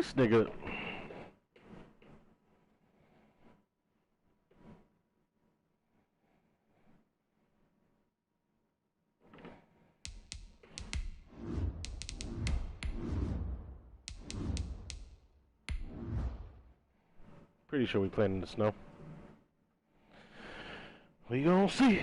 This nigga. Pretty sure we playing in the snow. We gonna see.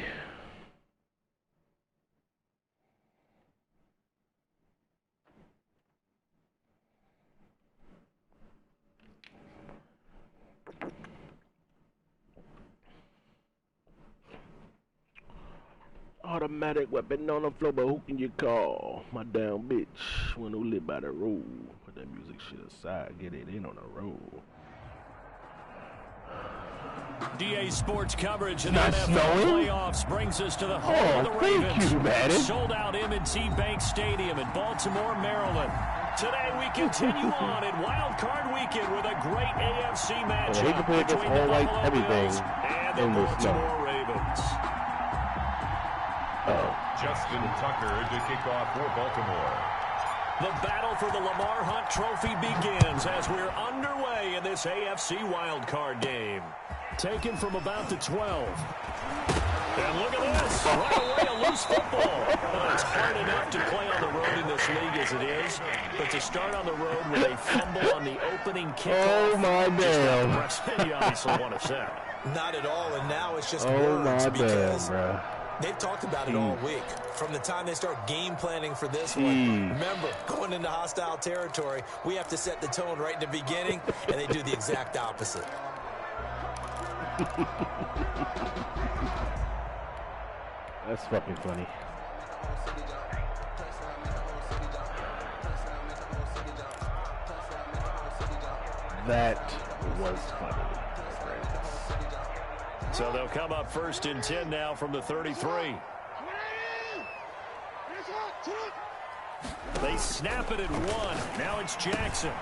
Automatic weapon on the floor, but who can you call? My damn bitch. One who live by the road. Put that music shit aside. Get it in on the road. DA Sports coverage in the NFL playoffs brings us to the home of the Ravens. Sold out M&T Bank Stadium in Baltimore, Maryland. Today we continue on in Wildcard Weekend with a great AFC matchup between the Buffalo Bills and the Baltimore Ravens. Justin Tucker to kick off for Baltimore. The battle for the Lamar Hunt Trophy begins as we're underway in this AFC wildcard game. Taken from about the 12. And look at this. Right away, a loose football. Well, it's hard enough to play on the road in this league as it is, but to start on the road with a fumble on the opening kickoff. Oh, my damn. You obviously want to say. Not at all, and now it's just words because bro. They've talked about it all week. From the time they start game planning for this one. Remember, going into hostile territory, we have to set the tone right in the beginning, and they do the exact opposite. That's fucking funny. That was funny. So they'll come up first and 10 now from the 33. They snap it at 1. Now it's Jackson.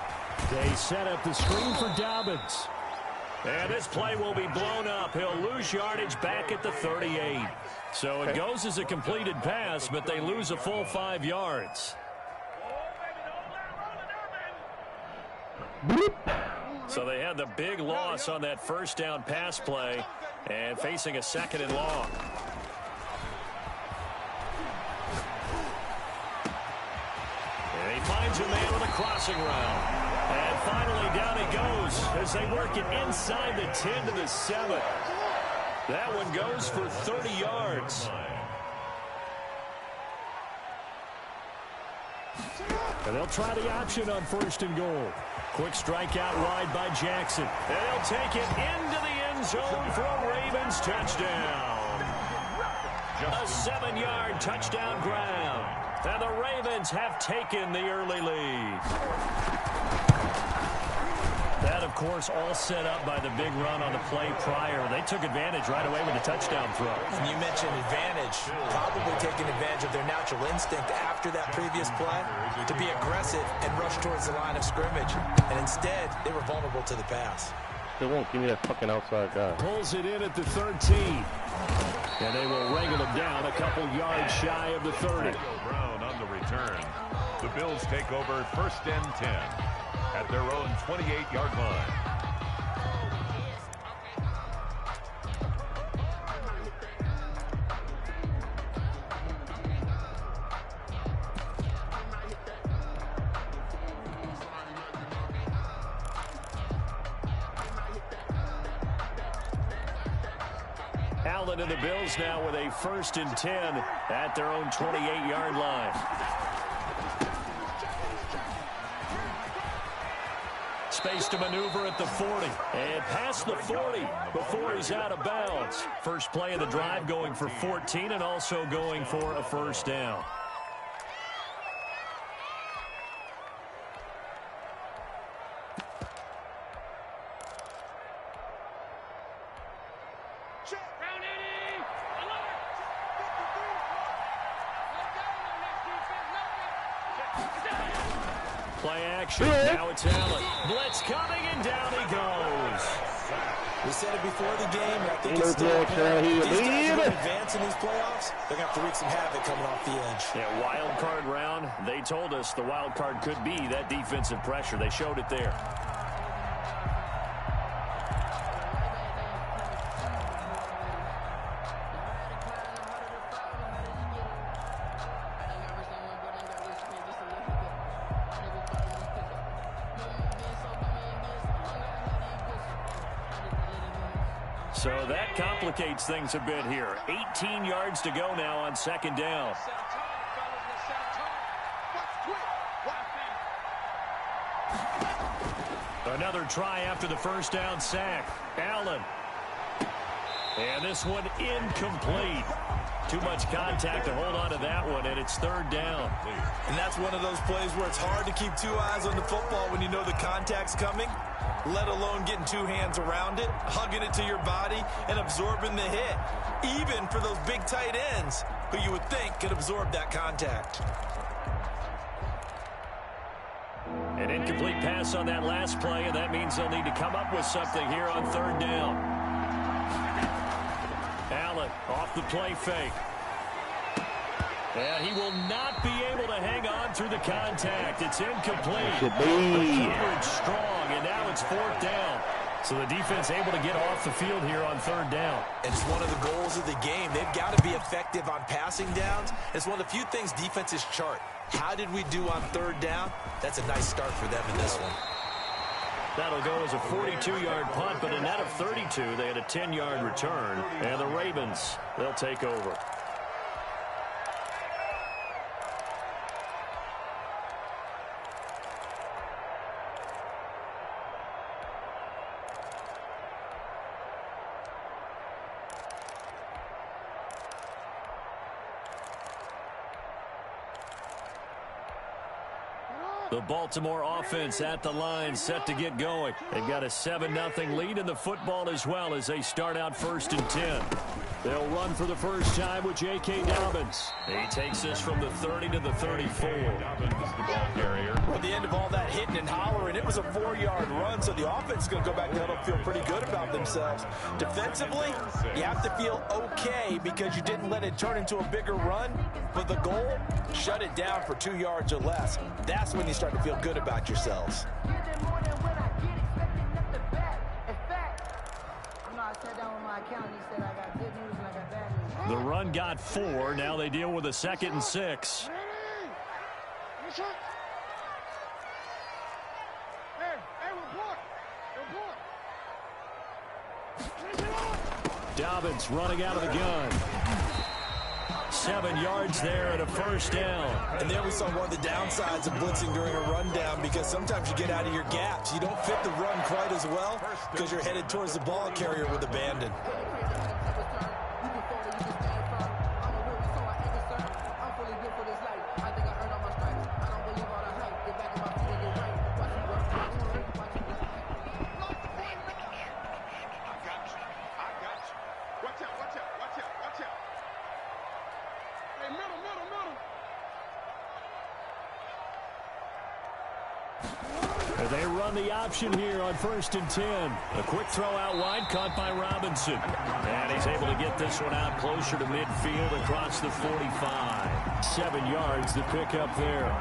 They set up the screen for Dobbins. And this play will be blown up. He'll lose yardage back at the 38. So it goes as a completed pass, but they lose a full 5 yards. So they had the big loss on that first down pass play and facing a 2nd and long. And he finds a man with a crossing route. And finally down he goes as they work it inside the 10 to the 7. That one goes for 30 yards. And they'll try the option on 1st and goal. Quick strike out wide by Jackson. And they'll take it into the end zone for a Ravens touchdown. A 7-yard touchdown grab. And the Ravens have taken the early lead. That, of course, all set up by the big run on the play prior. They took advantage right away with a touchdown throw. And you mentioned advantage. Probably taking advantage of their natural instinct after that previous play to be aggressive and rush towards the line of scrimmage. And instead, they were vulnerable to the pass. They won't give me that fucking outside guy. Pulls it in at the 13. And they will wrangle him down a couple yards shy of the 30. Brown on the return. The Bills take over 1st and 10 at their own 28-yard line. Allen and the Bills now with a 1st and 10 at their own 28-yard line. Space to maneuver at the 40. And past the 40 before he's out of bounds. First play of the drive going for 14 and also going for a 1st down. Play action. Now it's Allen. Blitz coming, and down he goes. We said it before the game, and I think Ain't it's no still Jackson out here, these guys are baby. going to advance in these playoffs. They're going to have to wreak some havoc coming off the edge. Yeah, wild card round. They told us the wild card could be that defensive pressure. They showed it there. So that complicates things a bit here. 18 yards to go now on second down. Another try after the first down sack. Allen. And this one incomplete. Too much contact to hold on to that one, and it's third down. And that's one of those plays where it's hard to keep two eyes on the football when you know the contact's coming, let alone getting two hands around it, hugging it to your body, and absorbing the hit. Even for those big tight ends who you would think could absorb that contact. An incomplete pass on that last play, and that means they'll need to come up with something here on third down. Allen off the play fake. And he will not be able to hang on through the contact. It's incomplete. Should be. Coverage strong, and now it's fourth down. So the defense able to get off the field here on third down. And it's one of the goals of the game. They've got to be effective on passing downs. It's one of the few things defenses chart. How did we do on third down? That's a nice start for them in this one. That'll go as a 42-yard punt, but a net of 32. They had a 10-yard return. And the Ravens, they'll take over. The Baltimore offense at the line, set to get going. They've got a 7-0 lead in the football as well as they start out 1st and 10. They'll run for the first time with J.K. Dobbins. He takes this from the 30 to the 34. Dobbins, the ball carrier. At the end of all that hitting and hollering, it was a 4-yard run, so the offense is going to go back down and feel pretty good about themselves. Defensively, you have to feel okay because you didn't let it turn into a bigger run, but the goal, shut it down for 2 yards or less. That's when you start to feel good about yourselves. The run got 4. Now they deal with a 2nd and 6. Dobbins running out of the gun. 7 yards there and a first down. And there we saw one of the downsides of blitzing during a rundown because sometimes you get out of your gaps. You don't fit the run quite as well because you're headed towards the ball carrier with abandon. They run the option here on 1st and 10. A quick throw out wide, caught by Robinson. And he's able to get this one out closer to midfield across the 45. 7 yards to pick up there.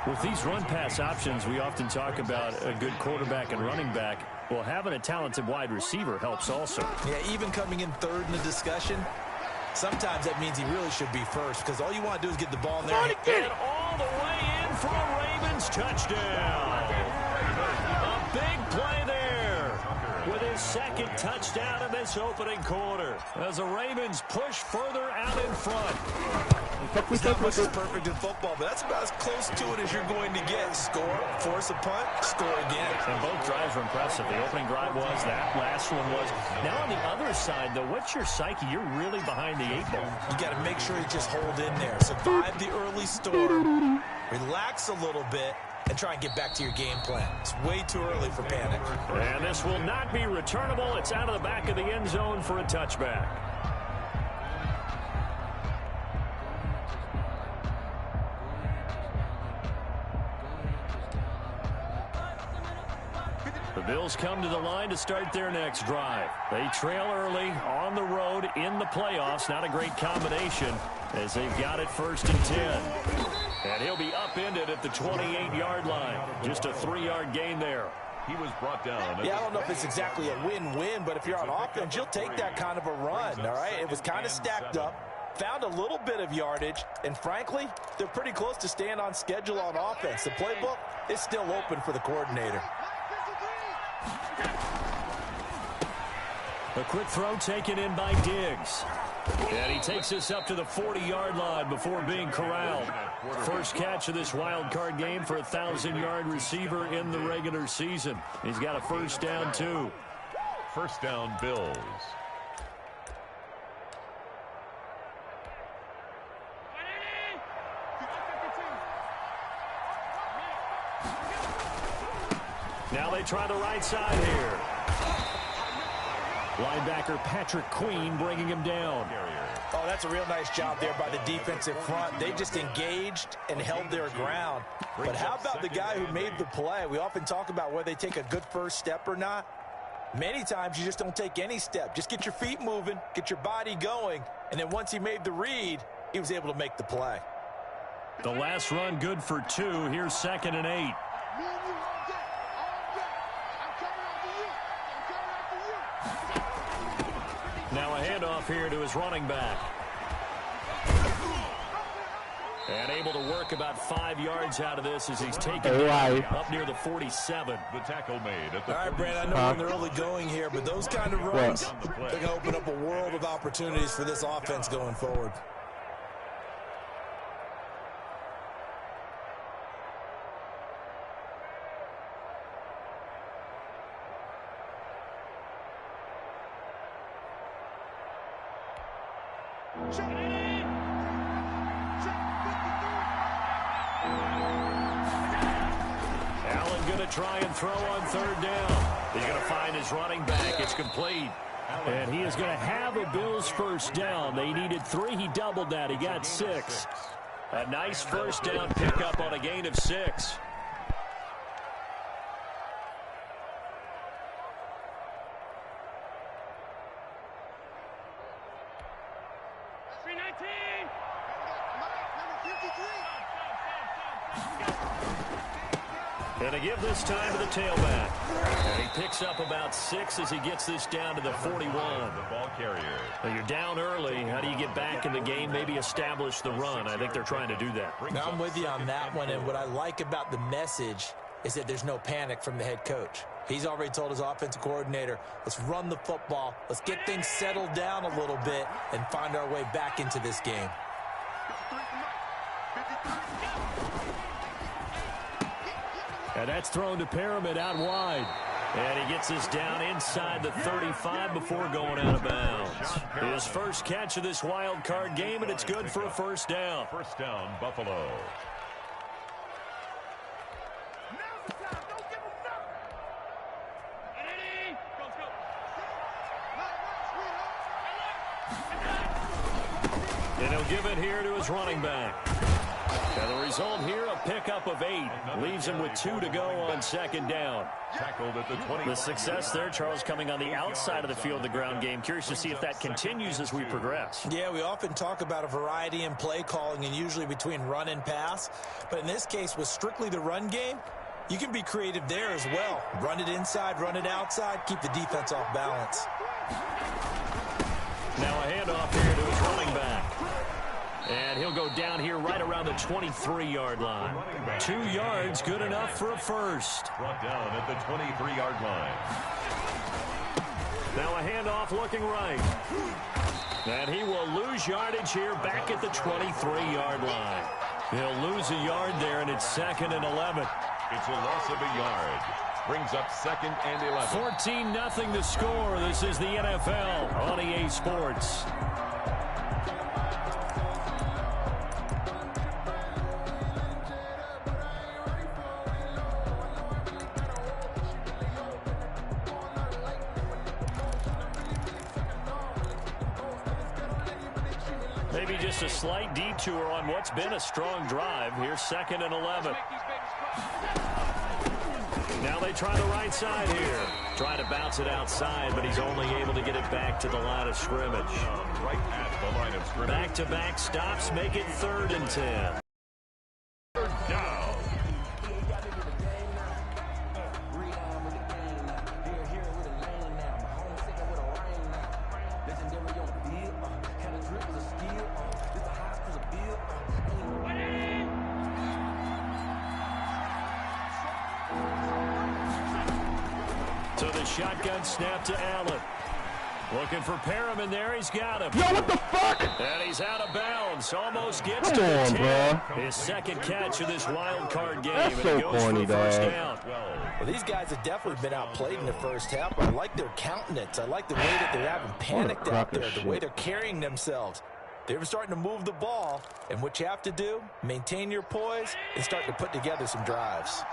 With these run-pass options, we often talk about a good quarterback and running back. Well, having a talented wide receiver helps also. Yeah, even coming in third in the discussion, sometimes that means he really should be first because all you want to do is get the ball in there. And all the way in for a Ravens touchdown. A big play there with his 2nd touchdown in this opening quarter as the Ravens push further out in front. It's not much as perfect in football, but that's about as close to it as you're going to get. Score, force a punt, score again. And both drives were impressive. The opening drive was, that last one was. Now on the other side, though, what's your psyche? You're really behind the 8 ball. You got to make sure you just hold in there. Survive the early storm, relax a little bit, and try and get back to your game plan. It's way too early for panic. And this will not be returnable. It's out of the back of the end zone for a touchback. The Bills come to the line to start their next drive. They trail early on the road in the playoffs. Not a great combination as they've got it 1st and 10. And he'll be upended at the 28-yard line. Just a 3-yard gain there. He was brought down. Yeah, I don't know if it's exactly a win-win, but if you're on offense, you'll take that kind of a run, all right? It was kind of stacked up, found a little bit of yardage, and frankly, they're pretty close to staying on schedule on offense. The playbook is still open for the coordinator. A quick throw taken in by Diggs. And he takes this up to the 40-yard line before being corralled. First catch of this wild card game for a 1,000-yard receiver in the regular season. He's got a first down, too. First down, Bills. Now they try the right side here. Linebacker Patrick Queen bringing him down. Oh, that's a real nice job there by the defensive front. They just engaged and held their ground. But how about the guy who made the play? We often talk about whether they take a good first step or not. Many times you just don't take any step. Just get your feet moving, get your body going, and then once he made the read, he was able to make the play. The last run good for 2. Here's 2nd and 8. Now a handoff here to his running back. And able to work about 5 yards out of this as he's taken up near the 47. The tackle made at the All right, Brandon, I know we're in the early going here, but those kind of runs, they're going to open up a world of opportunities for this offense going forward. Allen going to try and throw on 3rd down. He's going to find his running back. It's complete. And he is going to have a Bills first down. They needed 3. He doubled that. He got 6. A nice first down pickup on a gain of 6. And a give this time to the tailback. And he picks up about 6 as he gets this down to the 41. The ball carrier. Now you're down early. How do you get back in the game? Maybe establish the run. I think they're trying to do that. Now I'm with you on that one, and what I like about the message is that there's no panic from the head coach. He's already told his offensive coordinator, let's run the football, let's get things settled down a little bit and find our way back into this game. And that's thrown to Pyramid out wide. And he gets this down inside the 35 before going out of bounds. His first catch of this wild card game, and it's good for a first down. First down, Buffalo. And he'll give it here to his running back. And the result here, a pickup of 8. Leaves him with 2 to go on 2nd down. Tackled at the 20. The success there, Charles, coming on the outside of the field, the ground game. Curious to see if that continues as we progress. Yeah, we often talk about a variety in play calling and usually between run and pass. But in this case, with strictly the run game, you can be creative there as well. Run it inside, run it outside, keep the defense off balance. Now a handoff here to his running back. And he'll go down here right around the 23-yard line. 2 yards, good enough for a first. Brought down at the 23-yard line. Now a handoff looking right. And he will lose yardage here back at the 23-yard line. He'll lose a yard there, and it's 2nd and 11. It's a loss of a yard. Brings up 2nd and 11. 14-0 the score. This is the NFL on EA Sports. Maybe just a slight detour on what's been a strong drive. Here's 2nd and 11. Now they try the right side here. Try to bounce it outside, but he's only able to get it back to the line of scrimmage. Right at the line of scrimmage. Back-to-back stops make it 3rd and 10. Third down. So the shotgun snap to Allen. Looking for Perriman there. He's got him. Yo, what the fuck? And he's out of bounds. Almost gets Come to the on, 10. bro. His second catch of this wild card game. That's and so he goes corny, for first dog. down. Well, these guys have definitely been outplayed in the first half. I like their countenance. I like the way that they haven't panicked out there, the way they're carrying themselves. They're starting to move the ball, and what you have to do, maintain your poise and start to put together some drives.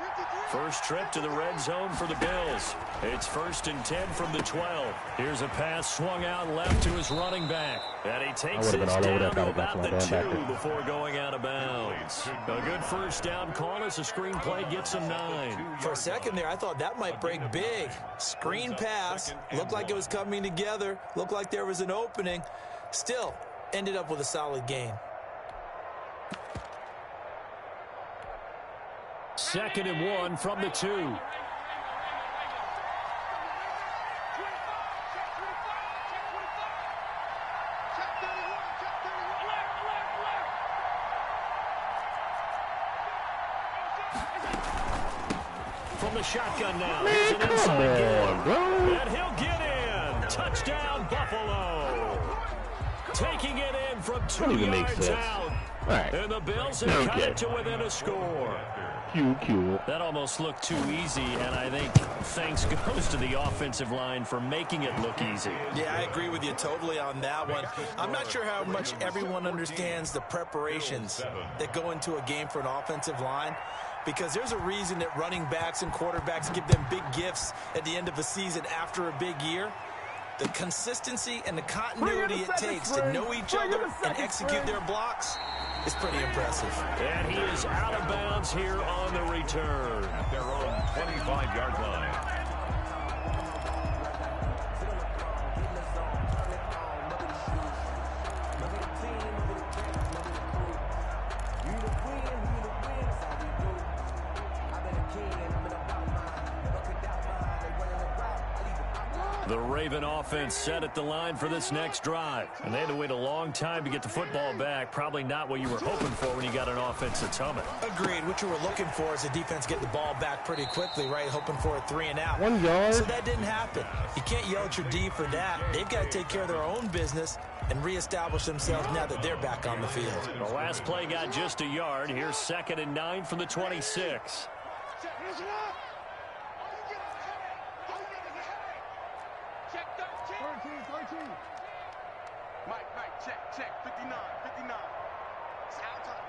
First trip to the red zone for the Bills. It's 1st and 10 from the 12. Here's a pass swung out left to his running back. And he takes it down to about the 2 before going out of bounds. A good first down call as the screenplay gets him 9. For a second there, I thought that might break big. Screen pass, looked like it was coming together, looked like there was an opening. Still, ended up with a solid gain. 2nd and 1 from the 2. From the shotgun now. Man, come on, bro. And he'll get in. Touchdown, Buffalo. Taking it in from 2 yards out. Right. And the Bills have cut it to within a score. Q. That almost looked too easy, and I think thanks goes to the offensive line for making it look easy. Yeah, I agree with you totally on that one. I'm not sure how much everyone understands the preparations that go into a game for an offensive line, because there's a reason that running backs and quarterbacks give them big gifts at the end of a season after a big year. The consistency and the continuity it takes to know each other and execute their blocks is pretty impressive. And he is out of bounds here on the return. At their own 25-yard line. The Raven offense set at the line for this next drive. And they had to wait a long time to get the football back. Probably not what you were hoping for when you got an offense that's humming. Agreed. What you were looking for is the defense getting the ball back pretty quickly, right? Hoping for a 3 and out. 1 yard. So that didn't happen. You can't yell at your D for that. They've got to take care of their own business and reestablish themselves now that they're back on the field. The last play got just a yard. Here's 2nd and 9 from the 26. Check, 59.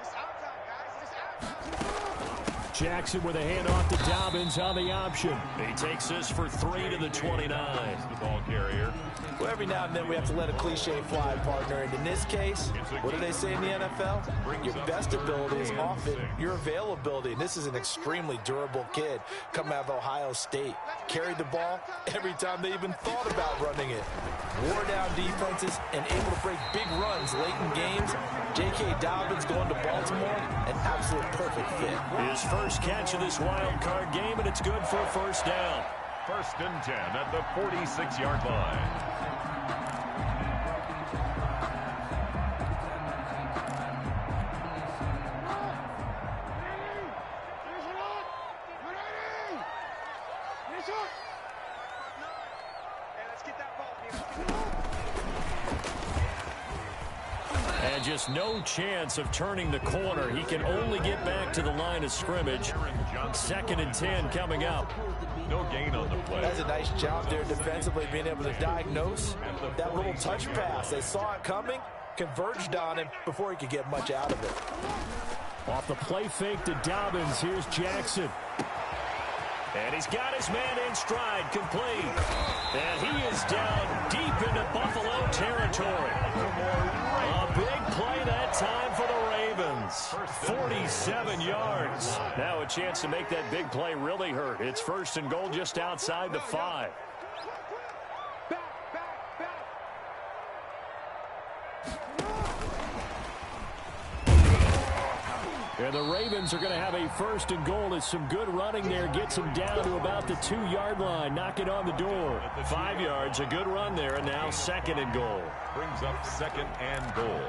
It's our time, guys. It's our time. Jackson with a handoff to Dobbins on the option. He takes this for 3 to the 29. The ball carrier. Well, every now and then we have to let a cliche fly, partner. And in this case, what do they say in the NFL? Your best ability is often your availability. And this is an extremely durable kid coming out of Ohio State. Carried the ball every time they even thought about running it. Wore down defenses and able to break big runs late in games. J.K. Dobbins going to Baltimore, an absolute perfect fit. His first catch of this wild card game, and it's good for a first down. 1st and 10 at the 46-yard line. And just no chance of turning the corner. He can only get back to the line of scrimmage. 2nd and 10 coming up. No gain on the play. That's a nice job there defensively, being able to diagnose that little touch pass. They saw it coming, converged on him before he could get much out of it. Off the play fake to Dobbins, here's Jackson. And he's got his man in stride, complete. And he is down deep into Buffalo territory. A big play that time for the Ravens. Ravens. 47 yards. Now a chance to make that big play really hurt. It's 1st and goal just outside the 5. And the Ravens are going to have a 1st and goal. As some good running there gets them down to about the 2-yard line. Knock it on the door. 5 yards, a good run there, and now 2nd and goal. Brings up 2nd and goal.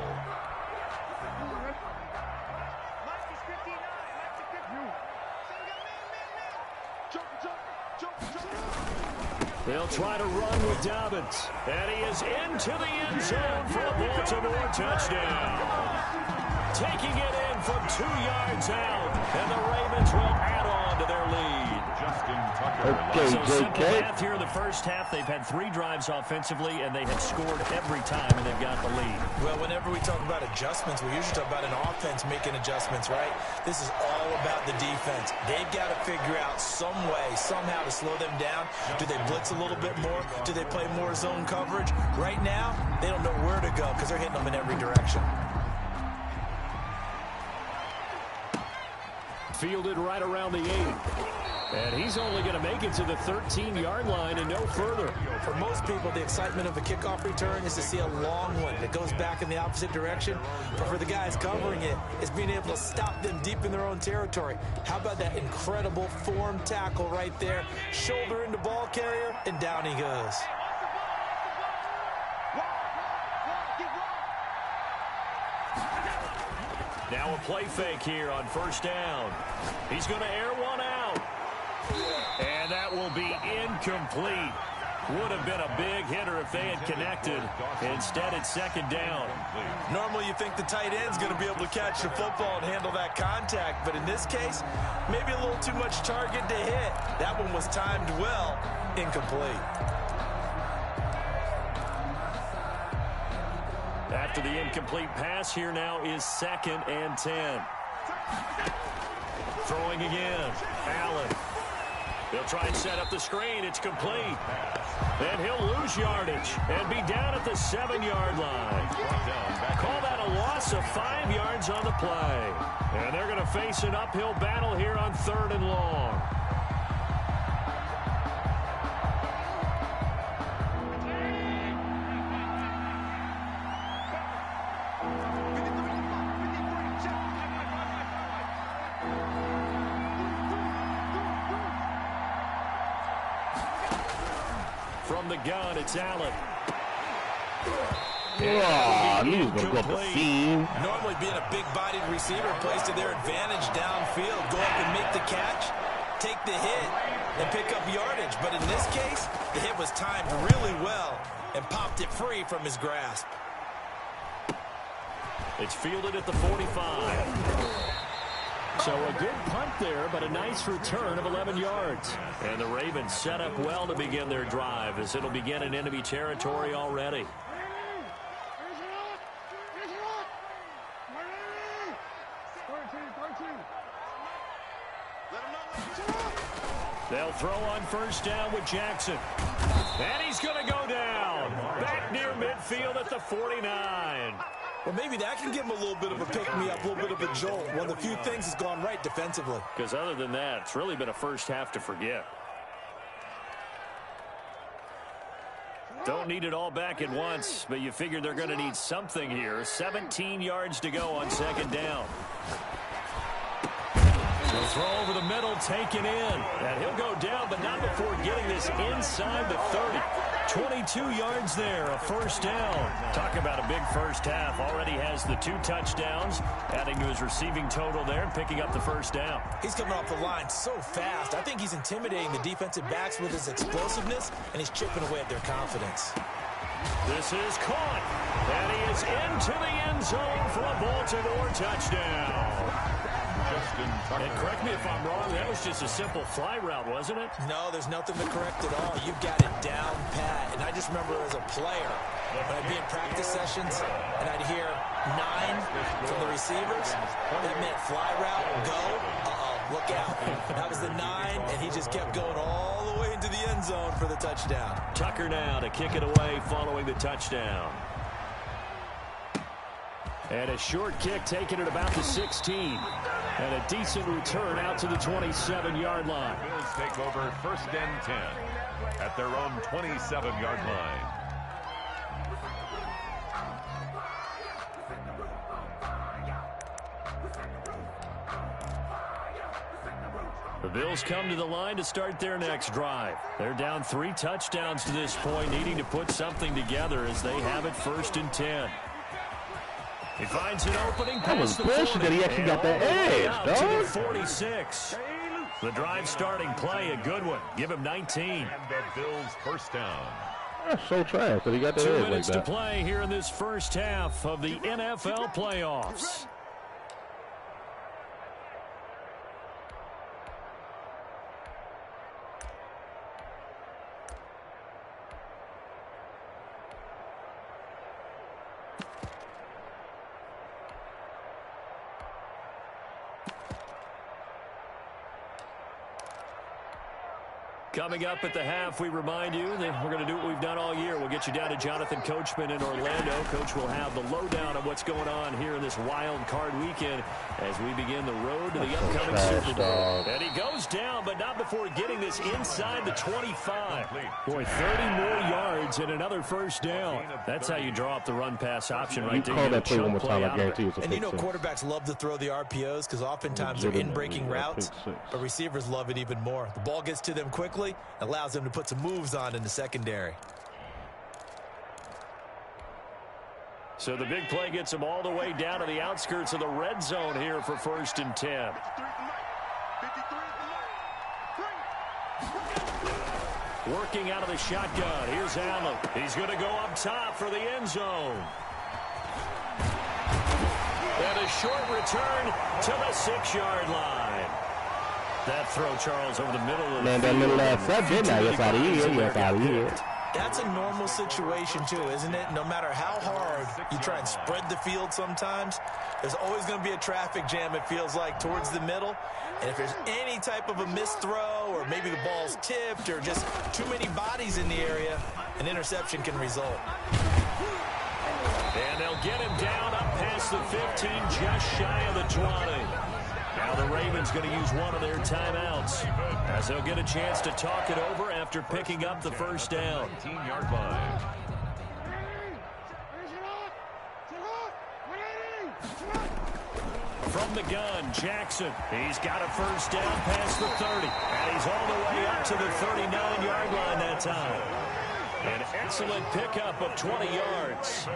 They'll try to run with Dobbins. And he is into the end zone for a Baltimore touchdown. Taking it in from 2 yards out. And the Ravens will add on to their lead. Okay, so simple JK. math here in the first half. They've had 3 drives offensively, and they have scored every time, and they've got the lead. Well, whenever we talk about adjustments, we usually talk about an offense making adjustments, right? This is all about the defense. They've got to figure out some way, somehow to slow them down. Do they blitz a little bit more? Do they play more zone coverage? Right now, they don't know where to go because they're hitting them in every direction. Fielded right around the 8. And he's only going to make it to the 13-yard line and no further. For most people, the excitement of a kickoff return is to see a long one that goes back in the opposite direction. But for the guys covering it, it's being able to stop them deep in their own territory. How about that incredible form tackle right there? Shoulder into ball carrier, and down he goes. Now a play fake here on 1st down. He's going to air one out. And that will be incomplete. Would have been a big hitter if they had connected. Instead, it's 2nd down. Normally, you think the tight end's going to be able to catch the football and handle that contact. But in this case, maybe a little too much target to hit. That one was timed well. Incomplete. After the incomplete pass, here now is 2nd and 10. Throwing again. Allen. He'll try and set up the screen. It's complete. And he'll lose yardage and be down at the 7-yard line. Call that a loss of 5 yards on the play. And they're going to face an uphill battle here on 3rd and long. From the gun, it's Allen. Oh, he was going to go up the seam. Normally being a big-bodied receiver plays to their advantage downfield. Go up and make the catch, take the hit, and pick up yardage. But in this case, the hit was timed really well and popped it free from his grasp. It's fielded at the 45. So a good punt there, but a nice return of 11 yards. And the Ravens set up well to begin their drive, as it'll begin in enemy territory already. They'll throw on 1st down with Jackson. And he's going to go down. Back near midfield at the 49. Well, maybe that can give him a little bit of a pick-me-up, a little bit of a jolt. One of the few things has gone right defensively. Because other than that, it's really been a first half to forget. Don't need it all back at once, but you figure they're going to need something here. 17 yards to go on 2nd down. He'll throw over the middle, taken in. And he'll go down, but not before getting this inside the 30. 22 yards there, a 1st down. Talk about a big first half. Already has the 2 touchdowns, adding to his receiving total there and picking up the 1st down. He's coming off the line so fast. I think he's intimidating the defensive backs with his explosiveness, and he's chipping away at their confidence. This is caught, and he is into the end zone for a Baltimore touchdown. And correct me if I'm wrong, that was just a simple fly route, wasn't it? No, there's nothing to correct at all. You've got it down pat. And I just remember as a player, when I'd be in practice sessions and I'd hear 9 from the receivers, that meant fly route, go, look out. That was the 9, and he just kept going all the way into the end zone for the touchdown. Tucker now to kick it away following the touchdown. And a short kick taken at about the 16. And a decent return out to the 27-yard line. Bills take over 1st and 10 at their own 27-yard line. The Bills come to the line to start their next drive. They're down 3 touchdowns to this point, needing to put something together as they have it 1st and 10. He finds an opening past the 40, that he actually got that edge, to dog. the 46. The drive starting play, a good one. Give him 19. And the Bills' first down. That's so trash that he got that 2 edge like minutes to that. play here in this first half of the NFL playoffs. Coming up at the half, we remind you that we're going to do what we've done all year. We'll get you down to Jonathan Coachman in Orlando. Coach will have the lowdown of what's going on here in this wild card weekend as we begin the road to the upcoming Super Bowl. And he goes down, but not before getting this inside the 25. Boy, 30 more yards and another first down. That's how you draw up the run-pass option right there. You call that play one more time, I guarantee you it's a And you know pick six. quarterbacks love to throw the RPOs because oftentimes they're in-breaking routes, but receivers love it even more. The ball gets to them quickly, allows them to put some moves on in the secondary. So the big play gets them all the way down to the outskirts of the red zone here for 1st and 10. 53 Working out of the shotgun. Here's Allen. He's going to go up top for the end zone. And a short return to the 6-yard line. That throw, Charles, over the middle of the Man, that little ass did not get out of here. Yes, out of here. That's a normal situation, too, isn't it? No matter how hard you try and spread the field sometimes, there's always going to be a traffic jam, it feels like, towards the middle. And if there's any type of a missed throw or maybe the ball's tipped or just too many bodies in the area, an interception can result. And they'll get him down up past the 15, just shy of the 20. Now the Ravens going to use one of their timeouts as they'll get a chance to talk it over after picking up the first down. 19-yard line. From the gun, Jackson. He's got a first down past the 30. And he's all the way up to the 39-yard line that time. An excellent pickup of 20 yards.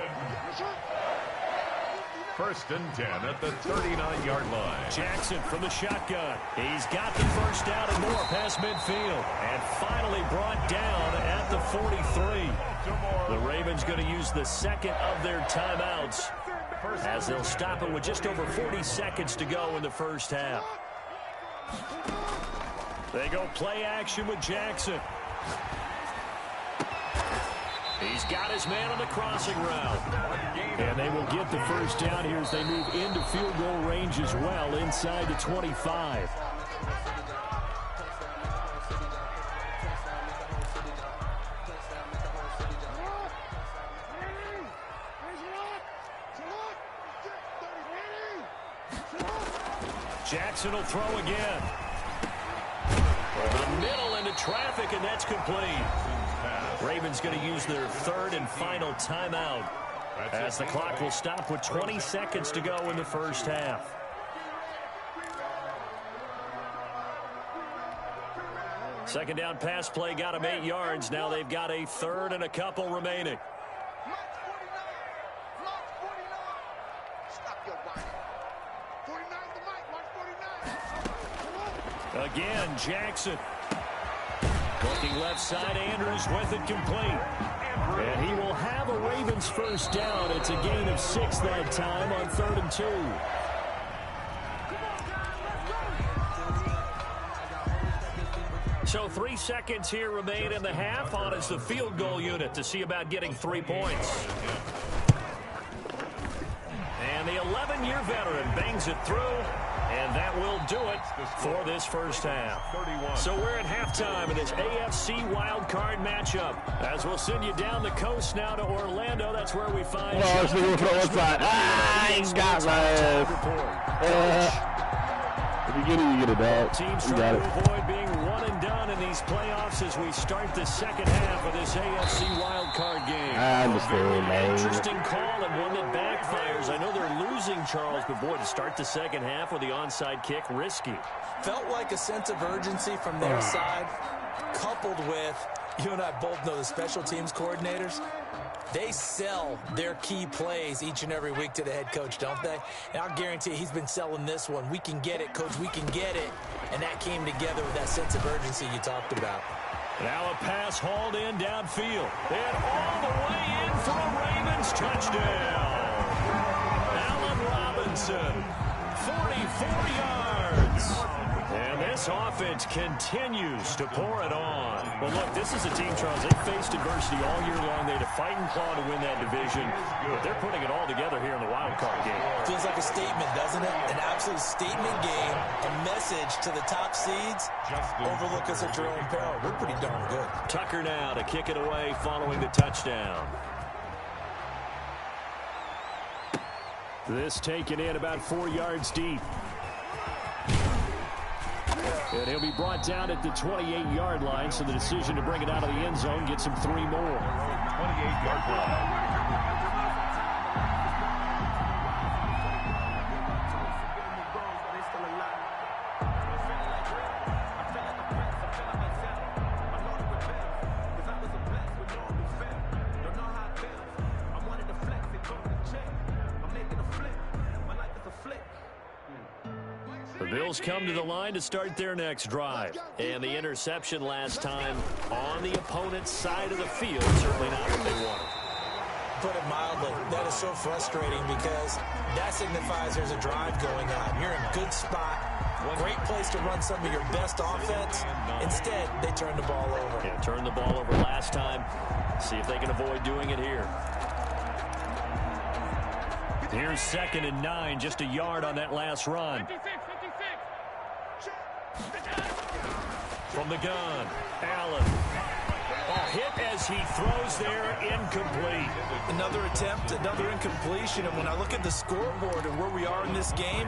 1st and 10 at the 39-yard line. Jackson from the shotgun. He's got the first down and more past midfield. And finally brought down at the 43. The Ravens going to use the second of their timeouts as they'll stop it with just over 40 seconds to go in the first half. They go play action with Jackson. He's got his man on the crossing route. And they will get the first down here as they move into field goal range as well inside the 25. Jackson will throw again. Over the middle into traffic, and that's complete. Ravens going to use their third and final timeout as the clock will stop with 20 seconds to go in the first half. Second down pass play got them 8 yards. Now they've got a third and a couple remaining. Again, Jackson. Looking left side, Andrews with it complete. And he will have a Ravens first down. It's a gain of 6 that time on 3rd and 2. So 3 seconds here remain in the half. On is the field goal unit to see about getting 3 points. And the 11-year veteran bangs it through. And that will do it for this first half. So we're at halftime in this AFC Wildcard matchup. As we'll send you down the coast now to Orlando. That's where we find He's got If you get it, dog. Teams trying to avoid being one and done in these playoffs as we start the second half of this AFC Wildcard game. I understand, man. Interesting call and one that backfires. I know they're losing, Charles, but boy, to start the second half with the onside kick, risky. Felt like a sense of urgency from their side, coupled with, you and I both know the special teams coordinators. They sell their key plays each and every week to the head coach, don't they? And I'll guarantee he's been selling this one. We can get it, coach, we can get it. And that came together with that sense of urgency you talked about. Now a pass hauled in downfield. And all the way in for a Ravens touchdown. Allen Robinson, 44 yards. And this offense continues to pour it on. Well, look, this is a team, Charles, they faced adversity all year long. They had to fight and claw to win that division. But they're putting it all together here in the wild card game. Feels like a statement, doesn't it? An absolute statement game, a message to the top seeds. Overlook us at your own peril. We're pretty darn good. Tucker now to kick it away following the touchdown. This taken in about 4 yards deep. And he'll be brought down at the 28-yard line, so the decision to bring it out of the end zone gets him 3 more. 28-yard line. Bills come to the line to start their next drive. And the interception last time on the opponent's side of the field. Certainly not what they wanted. Put it mildly, that is so frustrating because that signifies there's a drive going on. You're in a good spot. Great place to run some of your best offense. Instead, they turn the ball over. Yeah, turned the ball over last time. See if they can avoid doing it here. Here's 2nd and 9, just a yard on that last run. From the gun, Allen. Hit as he throws there, incomplete. Another attempt, another incompletion. And when I look at the scoreboard and where we are in this game,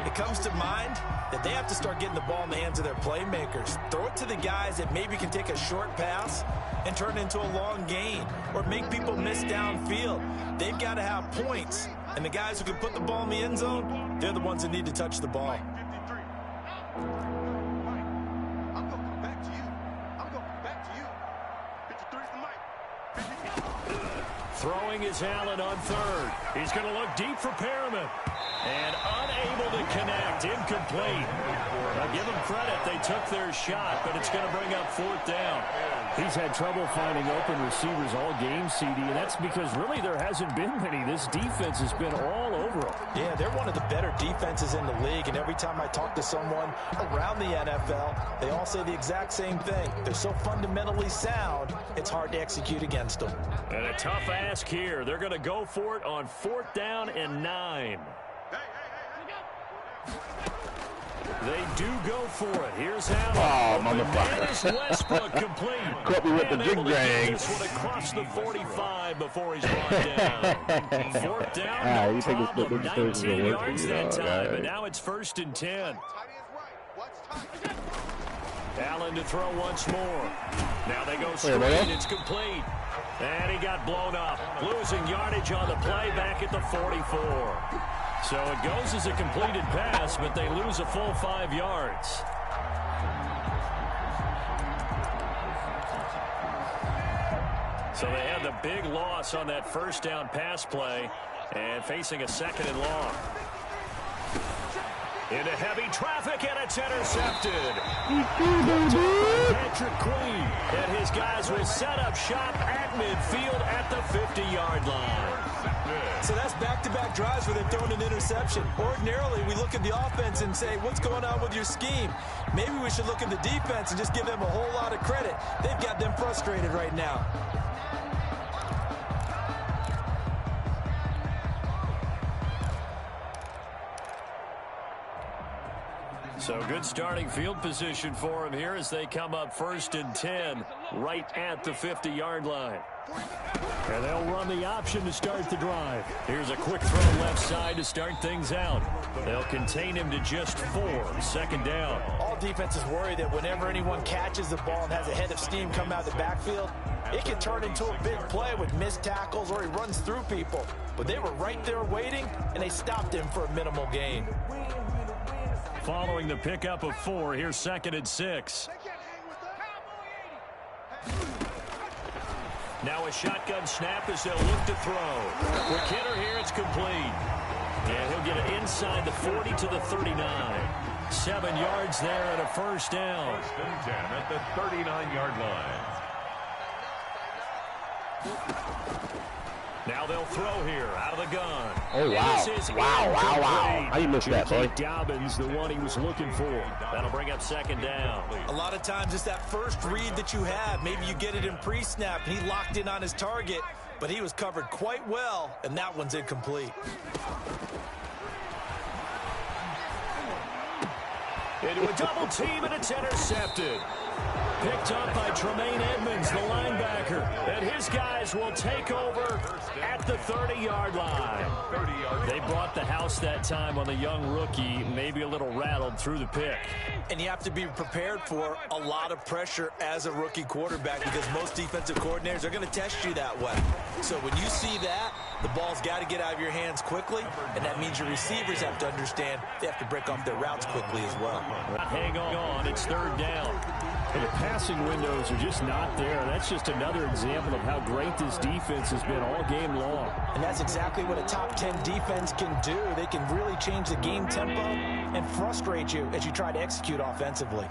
it comes to mind that they have to start getting the ball in the hands of their playmakers. Throw it to the guys that maybe can take a short pass and turn it into a long gain or make people miss downfield. They've got to have points. And the guys who can put the ball in the end zone, they're the ones that need to touch the ball. Throwing is Allen on 3rd. He's going to look deep for Perriman. And unable to connect. Incomplete. I'll give them credit. They took their shot, but it's going to bring up 4th down. He's had trouble finding open receivers all game, CD, and that's because really there hasn't been many. This defense has been all over them. Yeah, they're one of the better defenses in the league, and every time I talk to someone around the NFL, they all say the exact same thing. They're so fundamentally sound, it's hard to execute against them. And a tough ask here. They're going to go for it on 4th down and 9. They do go for it. Here's Allen. Oh, motherfucker. Westbrook complete. Caught me with the jig-jang. This one across the 45 before he's brought down. 4th down, no problem. 19 yards that time, but now it's 1st and 10. Allen to throw once more. Now they go straight. It's complete. And he got blown up. Losing yardage on the play back at the 44. So it goes as a completed pass, but they lose a full 5 yards. So they had the big loss on that 1st down pass play and facing a 2nd and long. Into heavy traffic, and it's intercepted. Patrick Queen and his guys will set up shop at midfield at the 50-yard line. So that's back-to-back drives where they've thrown an interception. Ordinarily, we look at the offense and say, what's going on with your scheme? Maybe we should look at the defense and just give them a whole lot of credit. They've got them frustrated right now. So good starting field position for him here as they come up 1st and 10 right at the 50-yard line. And they'll run the option to start the drive. Here's a quick throw left side to start things out. They'll contain him to just 4. 2nd down. All defenses worry that whenever anyone catches the ball and has a head of steam come out of the backfield, it can turn into a big play with missed tackles or he runs through people. But they were right there waiting, and they stopped him for a minimal gain. Following the pickup of 4, here's 2nd and 6. Now a shotgun snap as they'll look to throw. For Kidder here, it's complete. And he'll get it inside the 40 to the 39. 7 yards there and a 1st down. 1st and 10 at the 39-yard line. Now they'll throw here out of the gun. Oh, wow. Wow. How you missed that, boy? Dobbins, the one he was looking for. That'll bring up 2nd down. A lot of times it's that first read that you have. Maybe you get it in pre-snap. He locked in on his target, but he was covered quite well, and that one's incomplete. Into a double team, and it's intercepted. Picked up by Tremaine Edmonds, the linebacker. And his guys will take over at the 30-yard line. They brought the house that time on the young rookie, maybe a little rattled through the pick. And you have to be prepared for a lot of pressure as a rookie quarterback because most defensive coordinators are going to test you that way. So when you see that, the ball's got to get out of your hands quickly, and that means your receivers have to understand they have to break off their routes quickly as well. Hang on, it's 3rd down. And the passing windows are just not there. That's just another example of how great this defense has been all game long. And that's exactly what a top 10 defense can do. They can really change the game tempo and frustrate you as you try to execute offensively.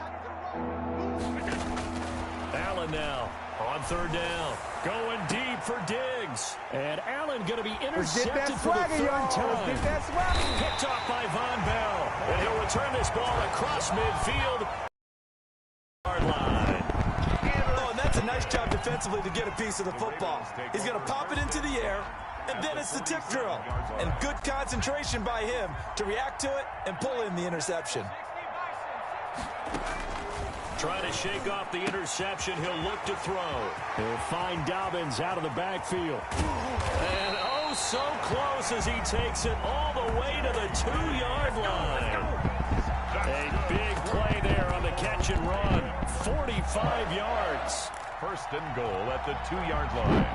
Allen now on 3rd down. Going deep for Diggs. And Allen going to be intercepted for the 3rd time. Picked off by Von Bell. And he'll return this ball across midfield. Line. Oh, and that's a nice job defensively to get a piece of the football. He's going to pop it into the air, and then it's the tip drill. And good concentration by him to react to it and pull in the interception. Trying to shake off the interception. He'll look to throw. He'll find Dobbins out of the backfield. And oh, so close as he takes it all the way to the 2-yard line. A big play there on the catch and run. 45 yards. 1st and goal at the 2-yard line.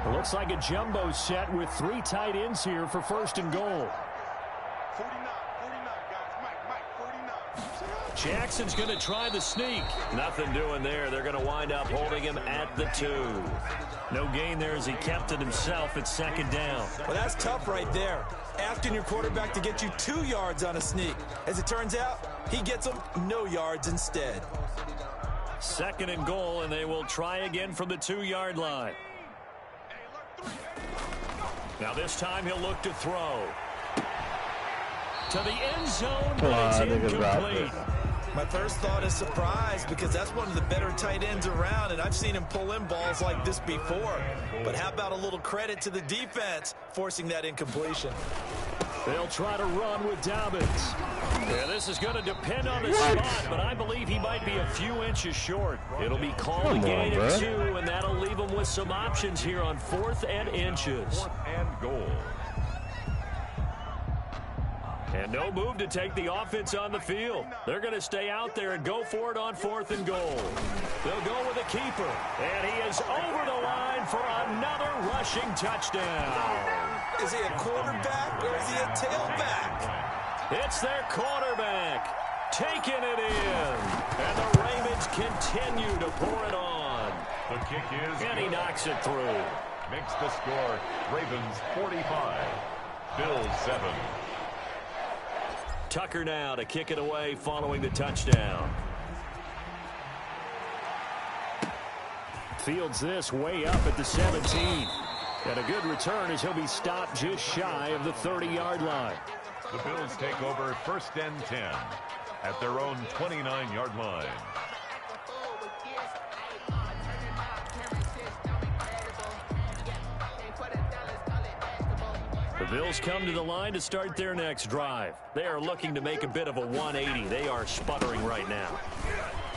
It looks like a jumbo set with 3 tight ends here for 1st and goal. 49, guys. Mike, 49. Jackson's going to try the sneak. Nothing doing there. They're going to wind up holding him at the 2. No gain there as he kept it himself at 2nd down. Well, that's tough right there. Asking your quarterback to get you 2 yards on a sneak. As it turns out, he gets them no yards instead. 2nd and goal, and they will try again from the 2-yard line. Now this time he'll look to throw. To the end zone, but it's incomplete. My first thought is surprise because that's one of the better tight ends around, and I've seen him pull in balls like this before. But how about a little credit to the defense forcing that incompletion? They'll try to run with Dobbins. Yeah, this is going to depend on the spot, but I believe he might be a few inches short. It'll be called a gain of 2, and that'll leave him with some options here on 4th and inches. 4th and goal. And no move to take the offense on the field. They're going to stay out there and go for it on 4th and goal. They'll go with a keeper. And he is over the line for another rushing touchdown. Is he a quarterback or is he a tailback? It's their quarterback. Taking it in. And the Ravens continue to pour it on. The kick is and he knocks it through. Makes the score Ravens 45, Bills 7. Tucker now to kick it away following the touchdown. Fields this way up at the 17. And a good return as he'll be stopped just shy of the 30-yard line. The Bills take over 1st and 10 at their own 29-yard line. The Bills come to the line to start their next drive. They are looking to make a bit of a 180. They are sputtering right now.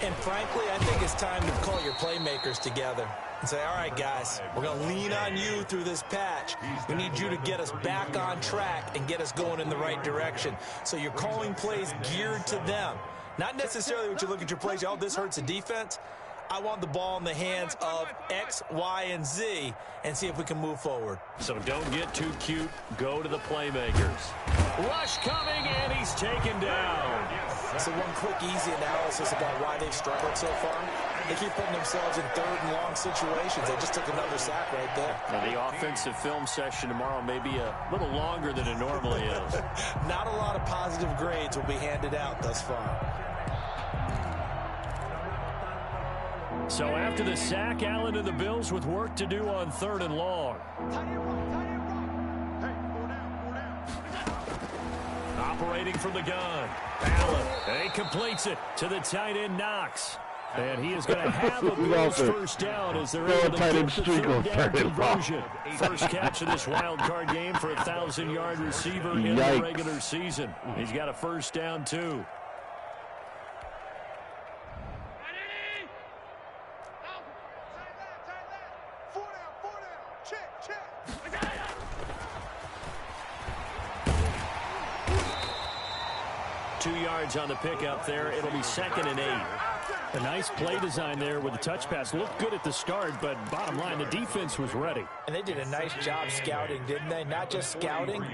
And frankly, I think it's time to call your playmakers together and say, all right, guys, we're going to lean on you through this patch. We need you to get us back on track and get us going in the right direction. So you're calling plays geared to them. Not necessarily what you look at your plays, oh, this hurts the defense. I want the ball in the hands of X, Y, and Z and see if we can move forward. So don't get too cute. Go to the playmakers. Rush coming, and he's taken down. So one quick, easy analysis about why they've struggled so far. They keep putting themselves in third and long situations. They just took another sack right there. Now, the offensive film session tomorrow may be a little longer than it normally is. Not a lot of positive grades will be handed out thus far. So after the sack, Allen and the Bills with work to do on 3rd and long. Operating from the gun. Allen, and he completes it to the tight end, Knox. And he is going to have a Bills first down as they're able to get the third down conversion. First catch of this wild card game for a 1,000-yard receiver in the regular season. He's got a first down, too. On the pickup there. It'll be 2nd and 8. A nice play design there with the touch pass. Looked good at the start, but bottom line, the defense was ready. And they did a nice job scouting, didn't they? Not just scouting,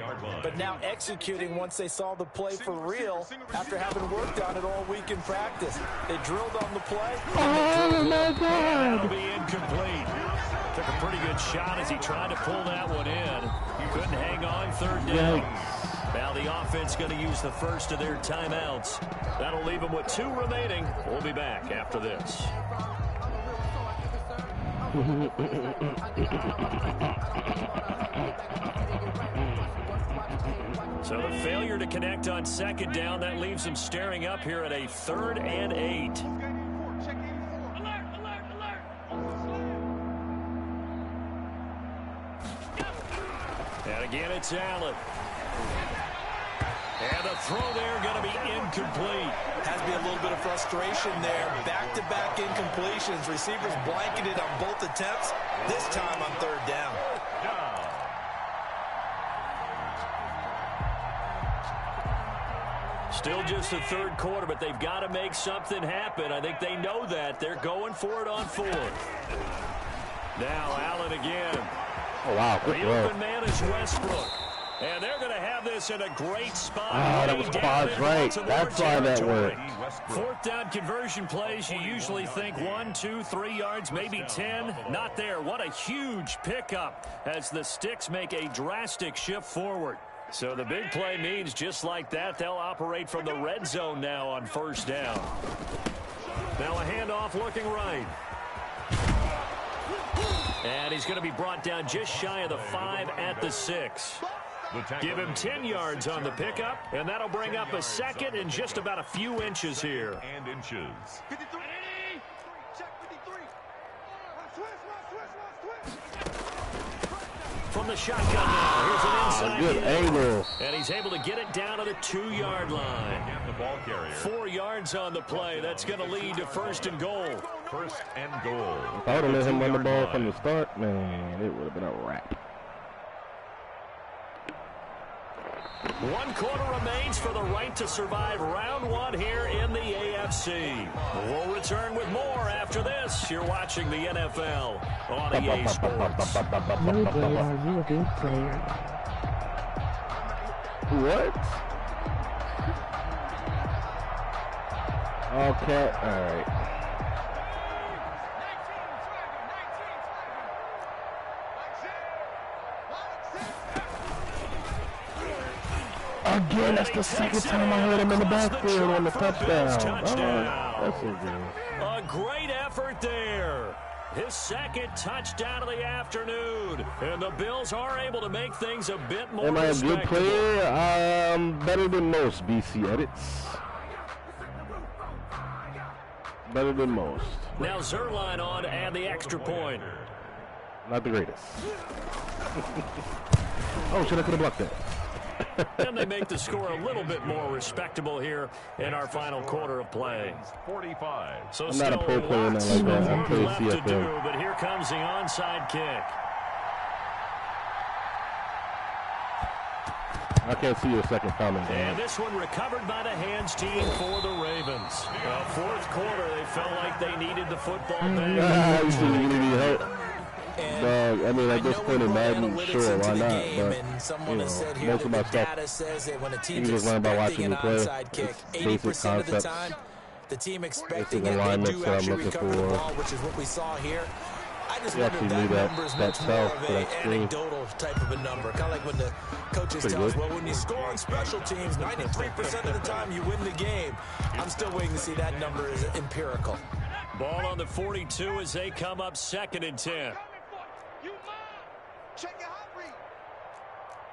but now executing once they saw the play for real after having worked on it all week in practice. They drilled on the play. Oh, my God. That'll be incomplete. Took a pretty good shot as he tried to pull that one in. Couldn't hang on, 3rd down. Now the offense going to use the first of their timeouts. That'll leave them with 2 remaining. We'll be back after this. So the failure to connect on 2nd down, that leaves them staring up here at a 3rd and 8. And again, it's Allen. And the throw there going to be incomplete. Has to be a little bit of frustration there. Back-to-back incompletions. Receivers blanketed on both attempts. This time on 3rd down. Still just the 3rd quarter, but they've got to make something happen. I think they know that. They're going for it on 4th. Now Allen again. Oh, wow. Good the open man is Westbrook. And they're going to have this in a great spot. Oh, that was Quad's right. That's why that worked. 4th down conversion plays, you usually think 1, 2, 3 yards, maybe 10. Not there. What a huge pickup as the Sticks make a drastic shift forward. So the big play means just like that, they'll operate from the red zone now on 1st down. Now a handoff looking right. And he's going to be brought down just shy of the 5 at the 6. Give him 10 yards on the pickup, and that'll bring up a 2nd and just about a few inches here. And inches. From the shotgun now, here's an inside good angle. And he's able to get it down to the 2-yard line. And the ball carrier. 4 yards on the play. That's going to lead to 1st and goal. 1st and goal. If I would have let him run the ball from the start, man, it would have been a wrap. 1 quarter remains for the right to survive round 1 here in the AFC. We'll return with more after this. You're watching the NFL on EA Sports. No, Dave, are you a good player? What? Okay, all right. Again, that's the 2nd time I heard him in the backfield on the touchdown. Oh, that's so good. A great effort there. His 2nd touchdown of the afternoon. And the Bills are able to make things a bit more Am I a good respectable. player? Better than most, BC Edits. Better than most. Now Zerline on and the extra point. Not the greatest. Oh, shit, I could have blocked that. And they make the score a little bit more respectable here in our final quarter of play. 45. So I'm not a pro player lots like that. of I'm work playing left to CFL. do, but here comes the onside kick. I can't see your second comment. And this one recovered by the hands team for the Ravens. Fourth quarter, they felt like they needed the football back. You really need help. I mean, at this point in Madden, sure, why not? But, you know, most of my stuff, you can just learn by watching me play. It's basic concepts, the team basic expecting it, they alignments do that I'm actually looking recover the ball, for. which is what we saw here. I just You wonder actually if knew that number is that much more tell of for a that screen. anecdotal type of a number. Kind of like when the coaches Pretty tell us, good. well, when you score on special teams, 93% of the time you win the game. I'm still waiting to see that number is empirical. Ball on the 42 as they come up 2nd and 10. Check your hot read.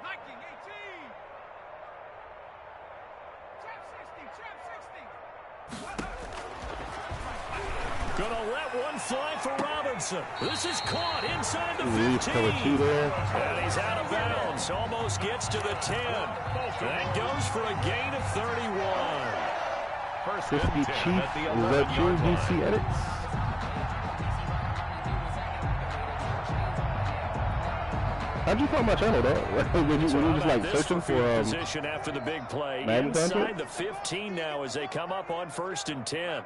19, 18. Trap 60, trap 60. Gonna let one fly for Robinson. This is caught inside the Leave 15. cover 2 there. And he's out of bounds. Almost gets to the 10. That goes for a gain of 31. First Crispy and 10 Chief, at the is that you, 11-yard DC line. Edits? How'd you find my channel, though? when you just like searching for position after the big play Madden inside content? the 15 now as they come up on 1st and 10.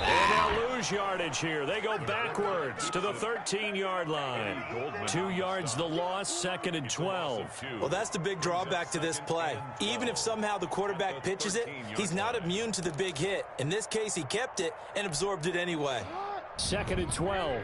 And they'll lose yardage here. They go backwards to the 13-yard line. 2 yards the loss, 2nd and 12. Well, that's the big drawback to this play. Even if somehow the quarterback pitches it, he's not immune to the big hit. In this case, he kept it and absorbed it anyway. 2nd and 12.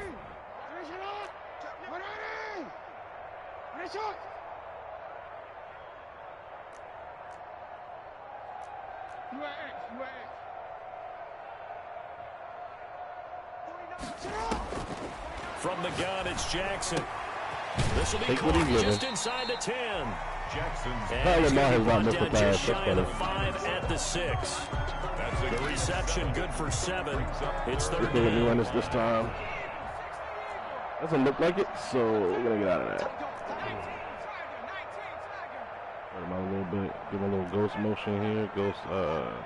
From the gun, it's Jackson. This will be Take what he's caught just giving. inside the 10. Jackson's And he's Lamar going to has be not brought missed a down pass. just That's shy of the better. 5 at the 6. The reception good for 7. It's Just 3rd let me run down. this time. Doesn't look like it, so we're gonna get out of that. Hurt him out a little bit. Give him a little ghost motion here. Ghost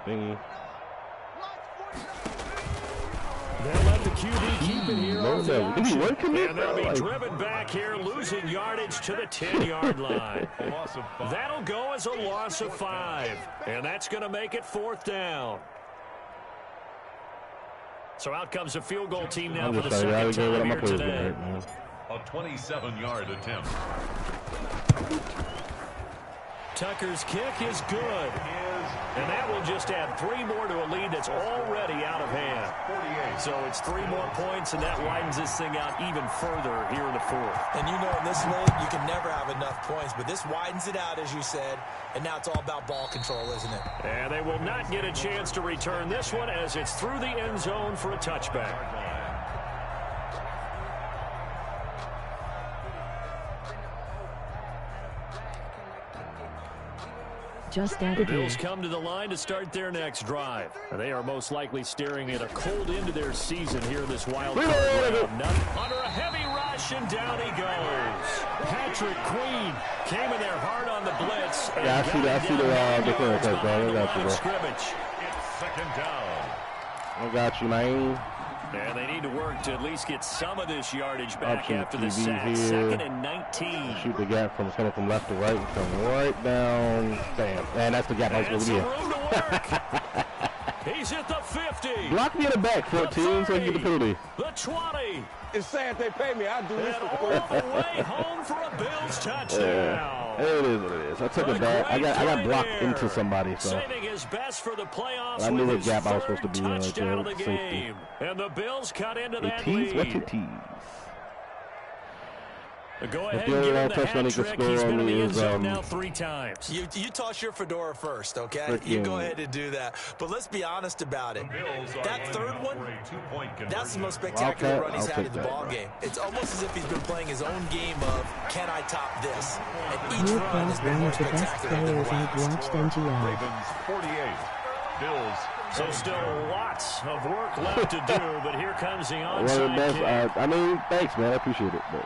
thingy. They'll let the QB keep it here No, off the no. Did he option. work in this, And they'll bro? be Like- driven back here, losing yardage to the 10-yard line. loss of 5. That'll go as a loss of 5. And that's going to make it 4th down. So out comes a field goal team now I'm for the just trying to second get time my here players today. right, man. A 27-yard attempt. Tucker's kick is good. And that will just add 3 more to a lead that's already out of hand. 48. So it's 3 more points, and that widens this thing out even further here in the 4th. And you know in this league, you can never have enough points, but this widens it out, as you said, and now it's all about ball control, isn't it? And they will not get a chance to return this one as it's through the end zone for a touchback. Just The added Bills here. come to the line to start their next drive. They are most likely staring at a cold end to their season here in this wild card round. Under a heavy rush, and down he goes. Patrick Queen came in there hard on the blitz. And Yeah, I see got the it down clearance, behind bro. I the got you, line of bro. scrimmage. It's 2nd down. I got you, man. And they need to work to at least get some of this yardage back Option after the QB sack. here. 2nd and 19. Shoot the gap from coming from left to right and come right down. Bam. And that's the gap I was And supposed some to be in. room to work. He's at the 50. Block me in the back, 14, so you get the penalty. The 20. It's sad they pay me. I do And this for all the way home for a Bills touchdown. Yeah, it is what it is. I took it back. I got blocked into somebody, so Saving his best for the playoffs. I knew with what his gap I was third supposed to be in right touchdown there of the with safety. game. And the Bills cut into a that tease. What's a lead. tease? Go ahead and give him the hat trick. He's been in the end zone now 3 times. You toss your fedora first, okay? You go ahead and do that. But let's be honest about it. That third one, that's the most spectacular run he's had in the ball game. It's almost as if he's been playing his own game of, can I top this? And each run has been more spectacular than the last. Ravens 48. Bills. So still lots of work left to do, but here comes the onside kick. I mean, thanks, man. I appreciate it. But.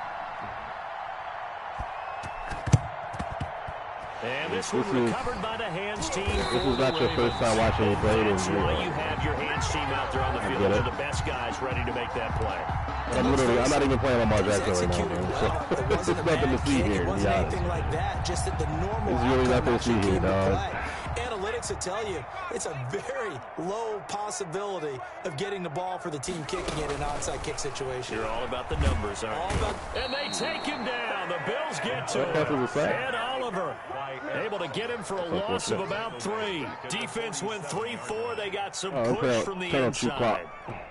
And this one recovered by the hands team. This is not your first time watching me play. That's why you have your hands team out there on the field. They're the best guys ready to make that play. I'm not even playing Lamar Jackson right now, man. So it's nothing to see here. It wasn't anything like that. Just at the normal. It's really nothing to see here, dog. Analytics will tell you it's a very low possibility of getting the ball for the team kicking it in an onside kick situation. You're all about the numbers, aren't you? And they take him down. The Bills get to him. And Oliver able to get him for a loss of about 3. Defense went 3-4. They got some push from the inside.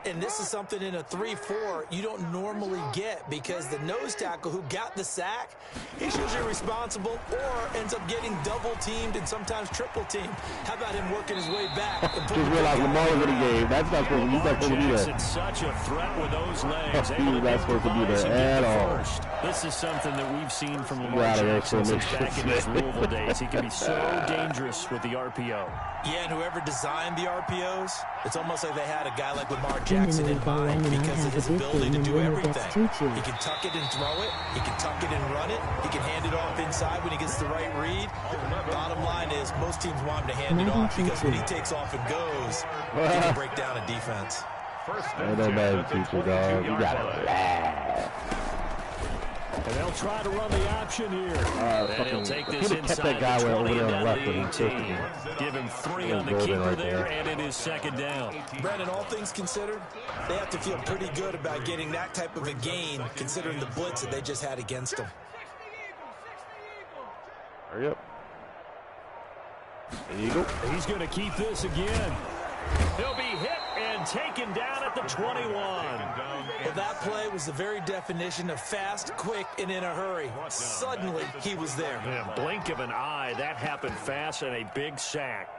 And this is something in a 3-4 you don't normally get because the nose tackle who got the sack, he's usually responsible or ends up getting double teamed and sometimes triple teamed. How about him working his way back? Just realized Lamar was in the game. That's not supposed to be there. It's such a threat with those legs. He's not supposed to be there at all. This is something that we've seen from Lamar Jackson since back in his Louisville days. He can be so dangerous with the RPO. Yeah, and whoever designed the RPOs, it's almost like they had a guy like Lamar Jackson in mind because of his ability to do everything. He can tuck it and throw it. He can tuck it and run it. He can hand it off inside when he gets the right read. Bottom line is most teams want him to hand it off because when he takes off and goes, he can break down a defense. Ain't no bad teacher, dog. You got it. And they'll try to run the option here. And he'll take this inside that guy the 20 over down there to the 18. Give him 3 on the keeper there, and it is 2nd down. Brandon, all things considered, they have to feel pretty good about getting that type of a gain considering the blitz that they just had against them. Hurry up. There you go. He's going to keep this again. He'll be hit and taken down at the 21. Well, that play was the very definition of fast, quick, and in a hurry. Suddenly, he was there. In a blink of an eye, that happened fast and a big sack.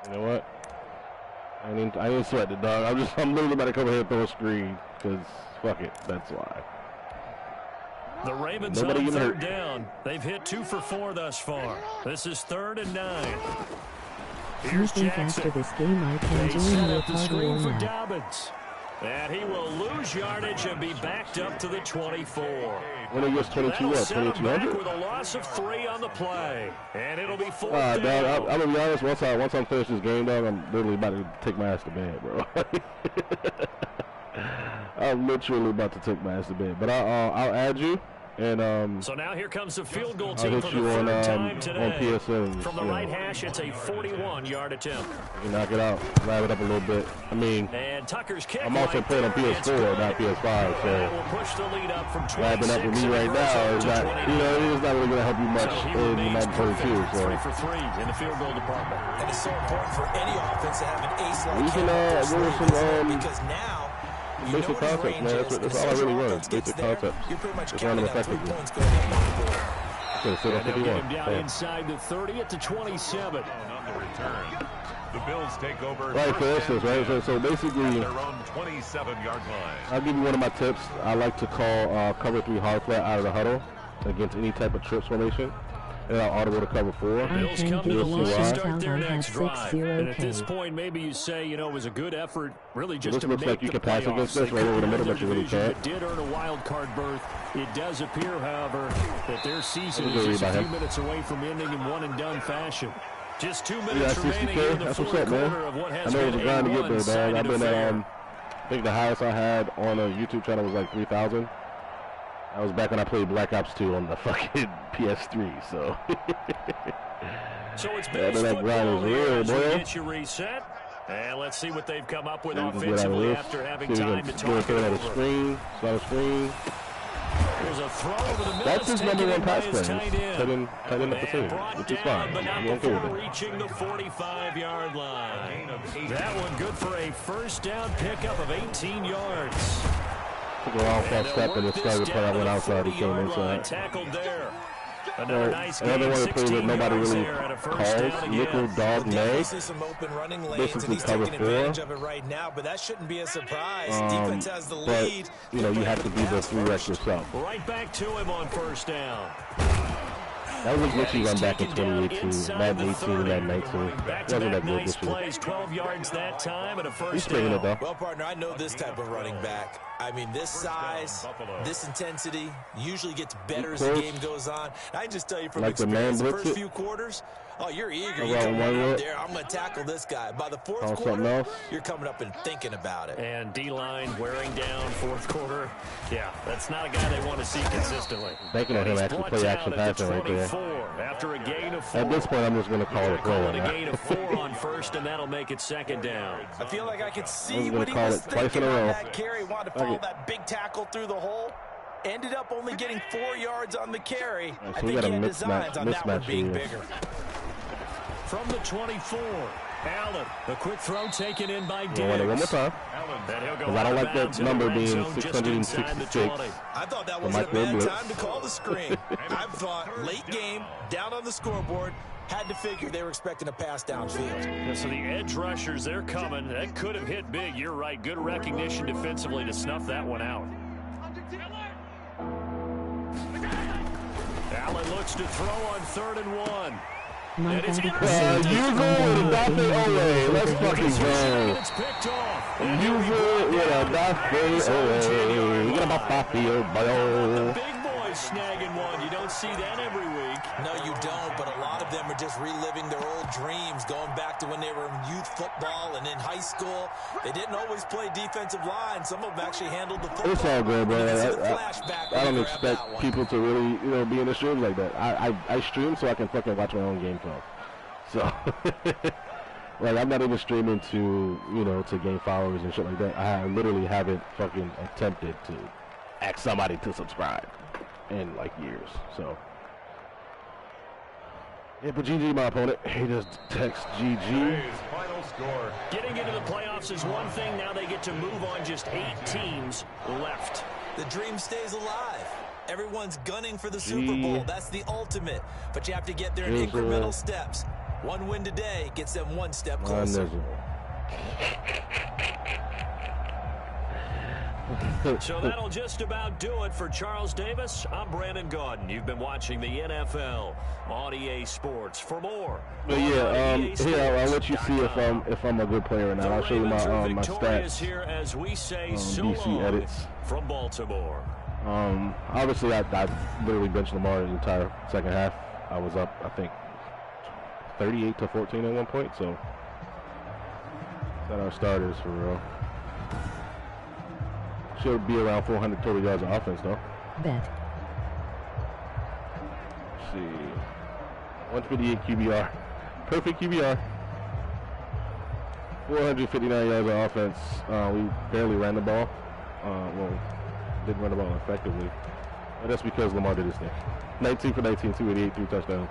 You know what? I didn't sweat the dog. I'm literally about to come here and throw a screen because fuck it. That's why. The Ravens on 3rd down. They've hit 2 for 4 thus far. This is 3rd and 9. Here's Jackson. After this game, I can They join set you up the screen or for not. Dobbins. And he will lose yardage and be backed up to the 24. When it gets 22 up, 2200? With a loss of 3 on the play. And it'll be 4th Dog, down. I'm gonna be honest, once I'm finished this game, dog, I'm literally about to take my ass to bed, bro. I'm literally about to take my ass to bed. But I'll add you. And so now here comes the field goal team for the 3rd time today. PSN, From the right hash, it's a 41-yard attempt. You knock it out, live it up a little bit. I mean, and Tucker's kick I'm also playing on PS4, not PS5, so we'll push the lead up from lapping up with me right now is not, it's not really going to help you much in Madden 22. So 3 for 3 in the field goal department. And it's so important for any offense to have an ace like you can go because now basic concepts, man. That's all I really run. Basic concepts. Just run them effectively. Okay, so and they'll get him down inside the 30 at the 27. On the return, the Bills take over. Right, for instance, right? So basically, their own 27-yard line. I'll give you one of my tips. I like to call cover 3 hard flat out of the huddle against any type of trips formation. And I'll audible to cover 4. Bills come to the line to start their next drive. And at this point, maybe you say, you know, it was a good effort, really just to make the playoffs. This looks like you can pass against this right over the middle, but you really can't. It did earn a wild card berth. It does appear, however, that their season is just a few minutes away from ending in one-and-done fashion. Just 2 minutes remaining in the fourth quarter of what has been a one-sided affair. I think the highest I had on a YouTube channel was like 3,000. That was back when I played Black Ops 2 on the fucking PS3, so. So it's Bills football here as we get you reset. And let's see what they've come up with offensively after having time to talk it over. Screen. There's a throw over the middle. That's his number 1 pass play. Tight end at the field, which is fine. But not before reaching the 45-yard line. That one good for a first down pickup of 18 yards. Took a long false step and decided to play. I went outside. He came inside. Tackled there. Another nice another game, one to play that nobody really calls. Nickel dog May. Some open running lanes, This is and he's cover taking 4. advantage of it right now, but that shouldn't be a surprise. Defense has the lead. But, you know, you have to be the 3-X yourself. Right back to him on first down. That was a glitchy run back in 2018, Madden 18 and Madden 19. Wasn't that good this year. Plays 12 yards that time and a first He's taking it though. Well, partner, I know this type of running back. I mean, this size, this intensity usually gets better as the game goes on. I can just tell you from experience, the first few quarters, oh, you're eager. You're coming out there. I'm going to tackle this guy. By the fourth quarter, you're coming up and thinking about it. And D-line wearing down fourth quarter. Yeah, that's not a guy they want to see consistently. Thinking of him actually play action passing right there. After a gain of 4. At this point, I'm just going to call it a play on that. A gain of 4 on first, and that'll make it second down. I feel like I could see what he was thinking on that carry. Wanted to follow that big tackle through the hole. Ended up only getting 4 yards on the carry. So I think he had designs on that one being bigger. From the 24, Allen, a quick throw taken in by Diggs. One more time. Because I don't like that number being 666. I thought that wasn't a bad time to call the screen. I thought late game, down on the scoreboard, had to figure they were expecting a pass downfield. Yeah, so the edge rushers, they're coming. That could have hit big. You're right. Good recognition defensively to snuff that one out. Allen looks to throw on 3rd and 1. And it's intercepted. Usual with Adafe Let's fucking go. It's picked off. Usual with Adafe Ole. Get about the big boys snagging one. You don't see that every week. No, you don't, but a lot of them are just reliving their old dreams, going back to when they were in youth football and in high school. They didn't always play defensive line. Some of them actually handled the football. It's all good, bro. I don't expect people to really, you know, be in the stream like that. I stream so I can fucking watch my own game film. So, like, I'm not even streaming to, you know, to gain followers and shit like that. I literally haven't fucking attempted to ask somebody to subscribe in, like, years. So, yeah, but GG, my opponent. He just text GG. Final score. Getting into the playoffs is one thing. Now they get to move on. Just 8 teams left. The dream stays alive. Everyone's gunning for the Super Bowl. That's the ultimate. But you have to get there in incremental steps. One win today gets them one step closer. So that'll just about do it for Charles Davis. I'm Brandon Gaudin. You've been watching the NFL on EA Sports. For more, but yeah, here I'll let you see if I'm a good player or not. I'll show you my stats. Here as we say so DC edits from Baltimore. Obviously I literally benched Lamar the entire second half. I was up, I think, 38-14 at one point. So that's our starters for real. Should be around 400 total yards of offense, though. Bet. Let's see. 158 QBR. Perfect QBR. 459 yards of offense. We barely ran the ball. Well, didn't run the ball effectively. But that's because Lamar did his thing. 19 for 19, 288, 3 touchdowns.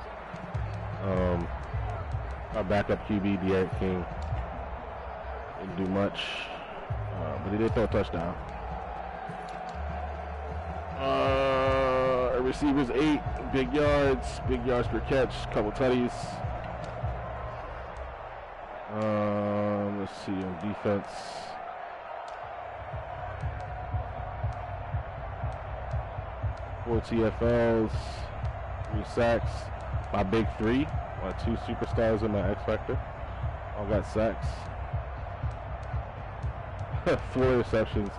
Our backup QB, De'Aaron King, didn't do much. But he did throw a touchdown. Our receivers 8 big yards per catch, couple tutties. Let's see on defense. Four TFLs, 3 sacks. My big 3, my 2 superstars and my X Factor, all got sacks. 4 interceptions.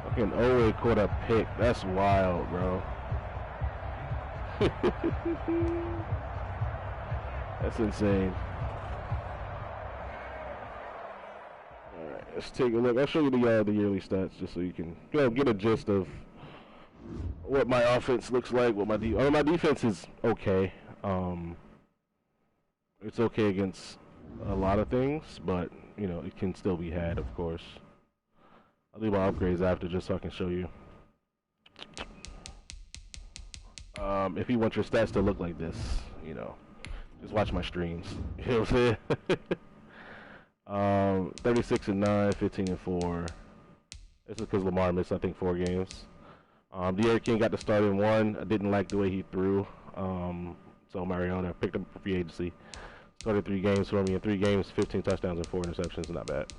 Fucking Owe caught a pick. That's wild, bro. That's insane. Alright, let's take a look. I'll show you the yearly stats just so you can, you know, get a gist of what my offense looks like, what my my defense is okay. It's okay against a lot of things, but you know, it can still be had, of course. I'll leave my upgrades after just so I can show you. If you want your stats to look like this, you know, just watch my streams. You know what I'm saying? 36-9, 15-4, This is because Lamar missed, I think, 4 games. De'Aaron King got to start in 1. I didn't like the way he threw. So Mariota picked up for free agency. Started 3 games for me. In 3 games, 15 touchdowns and 4 interceptions. Not bad.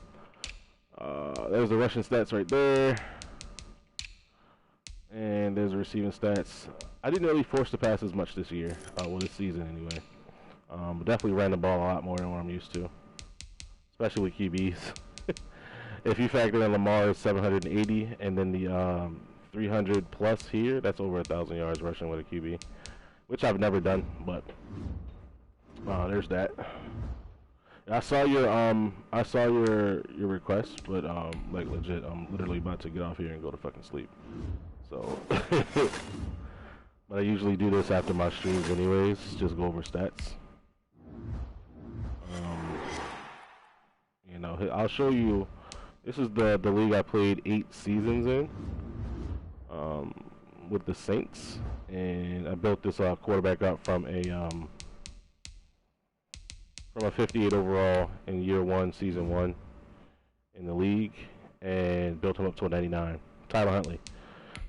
There's the rushing stats right there. And there's the receiving stats. I didn't really force the pass as much this year. Well, this season anyway. But definitely ran the ball a lot more than what I'm used to. Especially with QBs. If you factor in Lamar's 780 and then the 300 plus here, that's over 1,000 yards rushing with a QB, which I've never done. But there's that. I saw your request, but like legit, I'm literally about to get off here and go to fucking sleep. So, but I usually do this after my streams, anyways. Just go over stats. You know, I'll show you. This is the league I played 8 seasons in, with the Saints, and I built this quarterback up from a 58 overall in year 1, season 1 in the league, and built him up to a 99. Tyler Huntley.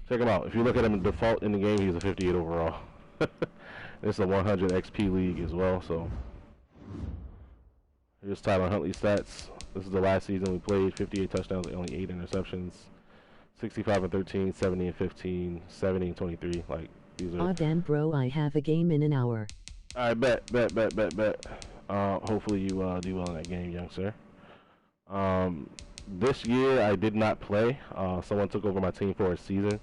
Check him out. If you look at him in default in the game, he's a 58 overall. It's a 100 XP league as well, so here's Tyler Huntley's stats. This is the last season we played. 58 touchdowns, only 8 interceptions. 65 and 13, 70 and 15, 70 and 23. Like, these are... Aw damn bro, I have a game in an hour. Alright, bet. Hopefully you do well in that game, young sir. This year I did not play. Someone took over my team for a season.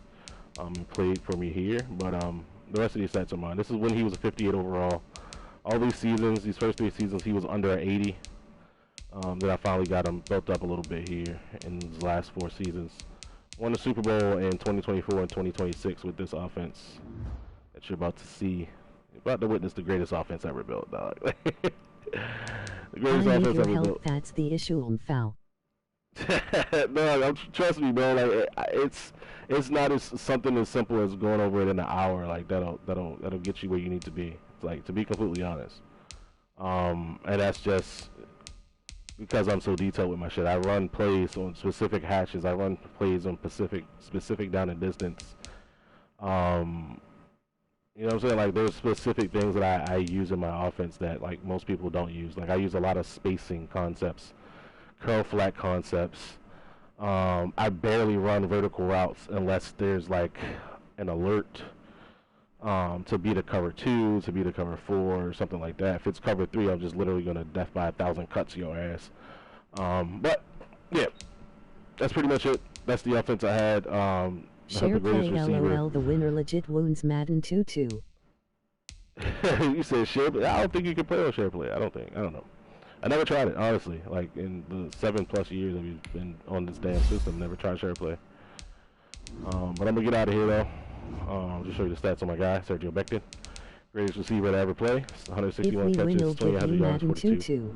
And played for me here. But the rest of these stats are mine. This is when he was a 58 overall. All these seasons, these first 3 seasons, he was under an 80. Then I finally got him built up a little bit here in his last 4 seasons. Won the Super Bowl in 2024 and 2026 with this offense that you're about to see. You're about to witness the greatest offense ever built, dog. The greatest I need offense your ever help, built. that's the issue, foul. No, trust me, bro. Like it's not as something as simple as going over it in an hour. Like that'll get you where you need to be. Like, to be completely honest. And that's just because I'm so detailed with my shit. I run plays on specific hatches. I run plays on specific down and distance. You know what I'm saying? Like, there's specific things that I use in my offense that, like, most people don't use. Like, I use a lot of spacing concepts, curl flat concepts. I barely run vertical routes unless there's, like, an alert to beat a cover 2, to beat a cover 4, or something like that. If it's cover 3, I'm just literally going to death by 1,000 cuts your ass. But, yeah, that's pretty much it. That's the offense I had. Share play LOL, the winner legit wounds Madden 2-2. You said share play? I don't think you can play on share play. I don't know. I never tried it, honestly. Like, in the 7+ years that we've been on this damn system, never tried share play. But I'm going to get out of here, though. Just show you the stats on my guy, Sergio Becton. Greatest receiver to ever play. 161 catches, 2,800 yards, 42.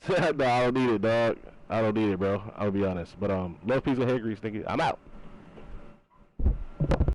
No, I don't need it, dog. I don't need it, bro. I'll be honest. But love, peace, and hair grease. Thank you. I'm out.